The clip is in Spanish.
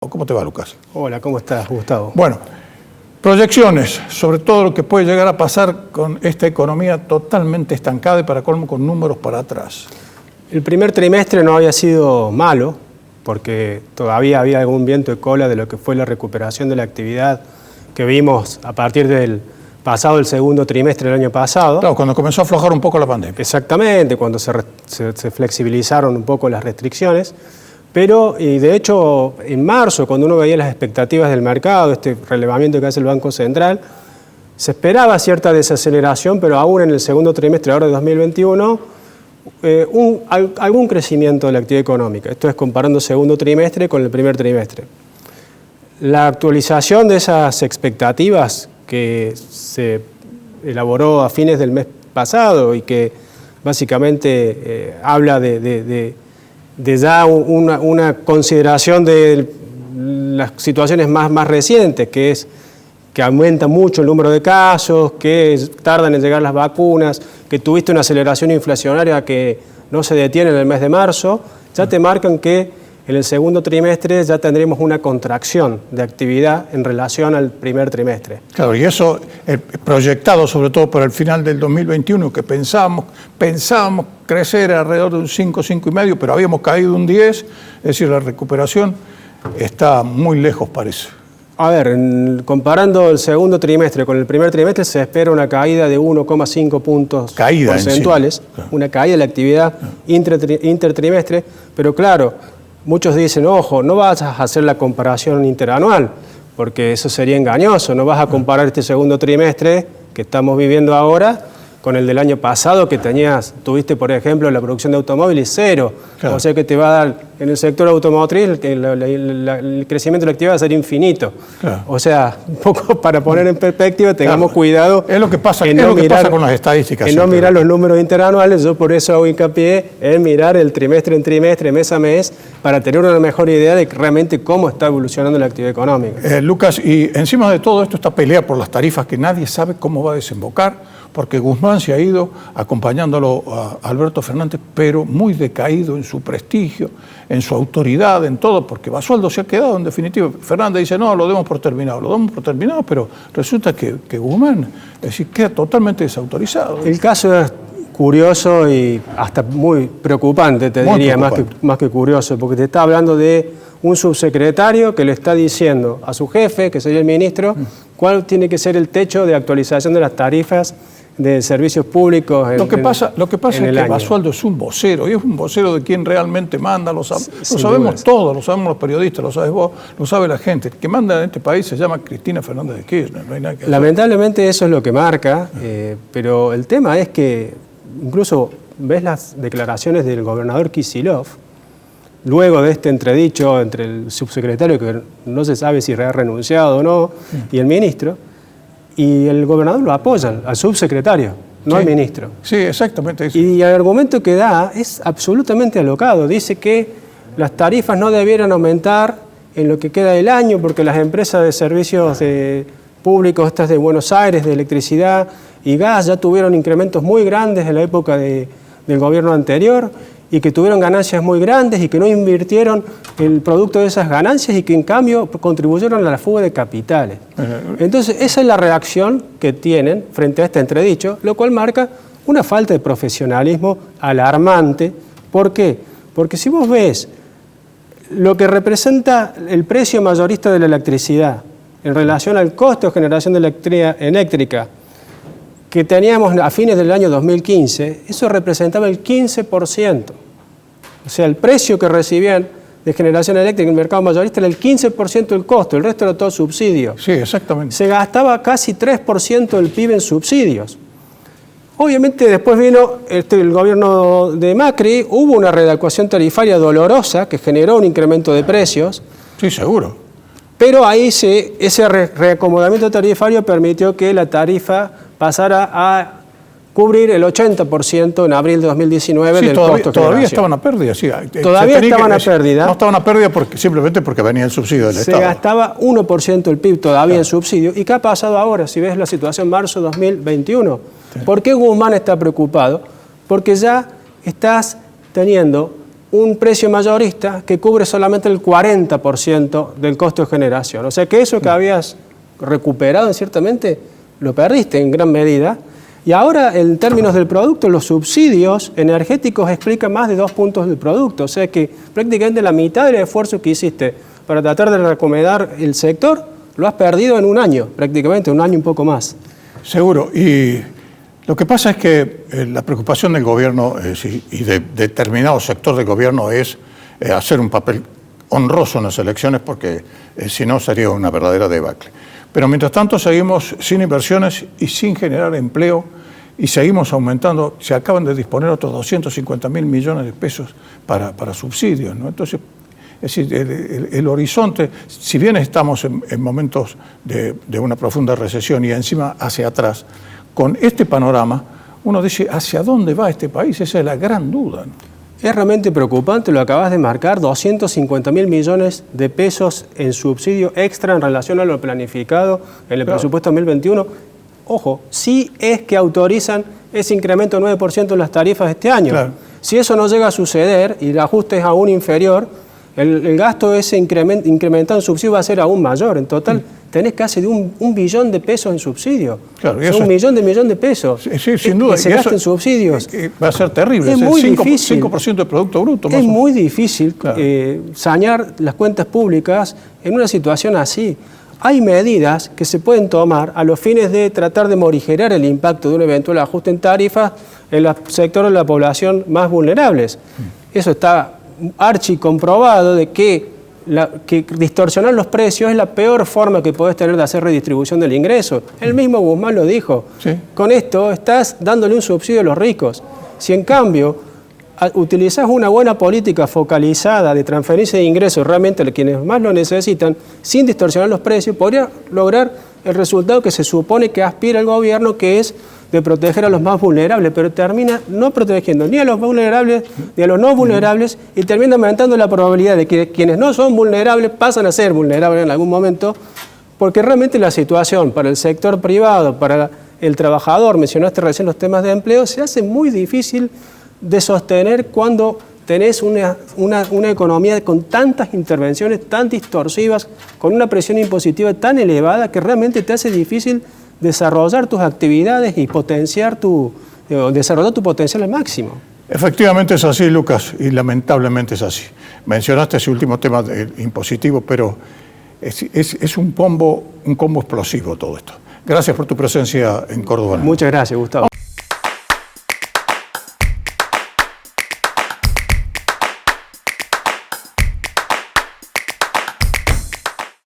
¿Cómo te va, Lucas? Hola, ¿cómo estás, Gustavo? Bueno, proyecciones sobre todo lo que puede llegar a pasar con esta economía totalmente estancada y para colmo con números para atrás. El primer trimestre no había sido malo, porque todavía había algún viento de cola de lo que fue la recuperación de la actividad que vimos a partir del pasado el segundo trimestre del año pasado. Claro, cuando comenzó a aflojar un poco la pandemia. Exactamente, cuando se flexibilizaron un poco las restricciones. Pero, y de hecho, en marzo, cuando uno veía las expectativas del mercado, este relevamiento que hace el Banco Central, se esperaba cierta desaceleración, pero aún en el segundo trimestre ahora de 2021, algún crecimiento de la actividad económica. Esto es comparando segundo trimestre con el primer trimestre. La actualización de esas expectativas que se elaboró a fines del mes pasado y que básicamente habla de ya una consideración de las situaciones más recientes, que es que aumenta mucho el número de casos, que tardan en llegar las vacunas, que tuviste una aceleración inflacionaria que no se detiene en el mes de marzo, ya te marcan que en el segundo trimestre ya tendremos una contracción de actividad en relación al primer trimestre. Claro, y eso proyectado sobre todo para el final del 2021, que pensábamos crecer alrededor de un 5, 5,5, pero habíamos caído un 10, es decir, la recuperación está muy lejos, parece. A ver, comparando el segundo trimestre con el primer trimestre, se espera una caída de 1,5 puntos porcentuales, sí. Claro. Una caída de la actividad intertrimestre, pero claro, muchos dicen, ojo, no vas a hacer la comparación interanual, porque eso sería engañoso, no vas a comparar este segundo trimestre que estamos viviendo ahora con el del año pasado, que tuviste, por ejemplo, la producción de automóviles cero. Claro. O sea que te va a dar, en el sector automotriz, el crecimiento de la actividad va a ser infinito. Claro. O sea, un poco para poner en perspectiva, tengamos cuidado. Es lo que pasa, pasa con las estadísticas. En no mirar los números interanuales, yo por eso hago hincapié en mirar el trimestre en trimestre, mes a mes, para tener una mejor idea de realmente cómo está evolucionando la actividad económica. Lucas, y encima de todo esto, esta pelea por las tarifas que nadie sabe cómo va a desembocar, porque Guzmán se ha ido acompañándolo a Alberto Fernández, pero muy decaído en su prestigio, en su autoridad, en todo, porque Basualdo se ha quedado en definitiva. Fernández dice, no, lo demos por terminado, pero resulta que Guzmán, es decir, queda totalmente desautorizado. El caso es curioso y hasta muy preocupante, te diría, más que curioso, porque te está hablando de un subsecretario que le está diciendo a su jefe, que sería el ministro, cuál tiene que ser el techo de actualización de las tarifas de servicios públicos. Lo que pasa es que Basualdo es un vocero, y es un vocero de quien realmente manda, lo sabemos todos, lo sabemos los periodistas, lo sabes vos, lo sabe la gente. El que manda en este país se llama Cristina Fernández de Kirchner, no hay nada que hacer. Lamentablemente eso es lo que marca, pero el tema es que incluso ves las declaraciones del gobernador Kicillof, luego de este entredicho entre el subsecretario, que no se sabe si ha renunciado o no, y el ministro, y el gobernador lo apoya, al subsecretario, no al ministro. Sí, exactamente eso. Y el argumento que da es absolutamente alocado. Dice que las tarifas no debieran aumentar en lo que queda del año porque las empresas de servicios públicos, estas de Buenos Aires, de electricidad y gas, ya tuvieron incrementos muy grandes en la época del gobierno anterior y que tuvieron ganancias muy grandes y que no invirtieron el producto de esas ganancias y que en cambio contribuyeron a la fuga de capitales. Entonces esa es la reacción que tienen frente a este entredicho, lo cual marca una falta de profesionalismo alarmante. ¿Por qué? Porque si vos ves lo que representa el precio mayorista de la electricidad en relación al costo de generación de eléctrica que teníamos a fines del año 2015, eso representaba el 15%. O sea, el precio que recibían de generación eléctrica en el mercado mayorista era el 15% del costo, el resto era todo subsidio. Sí, exactamente. Se gastaba casi 3% del PIB en subsidios. Obviamente después vino el gobierno de Macri, hubo una readecuación tarifaria dolorosa que generó un incremento de precios. Sí, seguro. Pero ahí ese reacomodamiento tarifario permitió que la tarifa pasara a cubrir el 80% en abril de 2019 del costo. Todavía estaban a pérdida, sí. Todavía estaban a pérdida. No estaban a pérdida simplemente porque venía el subsidio del Estado. Se gastaba 1% del PIB todavía en subsidio. ¿Y qué ha pasado ahora? Si ves la situación marzo 2021. Sí. ¿Por qué Guzmán está preocupado? Porque ya estás teniendo un precio mayorista que cubre solamente el 40% del costo de generación. O sea que eso que habías recuperado ciertamente lo perdiste en gran medida. Y ahora, en términos del producto, los subsidios energéticos explican más de 2 puntos del producto. O sea que prácticamente la mitad del esfuerzo que hiciste para tratar de recomendar el sector lo has perdido en un año, prácticamente, un año un poco más. Seguro. Y lo que pasa es que la preocupación del gobierno y de determinado sector del gobierno es hacer un papel honroso en las elecciones, porque si no sería una verdadera debacle. Pero mientras tanto seguimos sin inversiones y sin generar empleo, y seguimos aumentando. Se acaban de disponer otros 250.000 millones de pesos para subsidios, ¿no? Entonces, es decir, el horizonte, si bien estamos en momentos de una profunda recesión y encima hacia atrás, con este panorama uno dice, ¿hacia dónde va este país? Esa es la gran duda, ¿no? Es realmente preocupante, lo acabas de marcar, 250.000 millones de pesos en subsidio extra en relación a lo planificado en el presupuesto 2021. Ojo, sí es que autorizan ese incremento del 9% en las tarifas de este año. Claro. Si eso no llega a suceder y el ajuste es aún inferior, el gasto de ese incrementado en subsidio va a ser aún mayor. En total, tenés casi de un billón de pesos en subsidio. Claro, un millón de pesos. Sí, sin duda. Que se gasta en subsidios. Va a ser terrible. Es muy difícil. 5% del Producto Bruto. Es muy difícil sanear las cuentas públicas en una situación así. Hay medidas que se pueden tomar a los fines de tratar de morigerar el impacto de un eventual ajuste en tarifas en los sectores de la población más vulnerables. Eso está archicomprobado de que distorsionar los precios es la peor forma que podés tener de hacer redistribución del ingreso. El mismo Guzmán lo dijo. Sí. Con esto estás dándole un subsidio a los ricos. Si en cambio utilizás una buena política focalizada de transferencia de ingresos realmente a quienes más lo necesitan, sin distorsionar los precios, podría lograr el resultado que se supone que aspira el gobierno, que es de proteger a los más vulnerables, pero termina no protegiendo ni a los vulnerables ni a los no vulnerables, y termina aumentando la probabilidad de que quienes no son vulnerables pasan a ser vulnerables en algún momento, porque realmente la situación para el sector privado, para el trabajador, mencionaste recién los temas de empleo, se hace muy difícil de sostener cuando tenés una economía con tantas intervenciones tan distorsivas, con una presión impositiva tan elevada, que realmente te hace difícil desarrollar tus actividades y desarrollar tu potencial al máximo. Efectivamente es así, Lucas, y lamentablemente es así. Mencionaste ese último tema impositivo, pero es un combo explosivo todo esto. Gracias por tu presencia en Córdoba. Muchas gracias, Gustavo.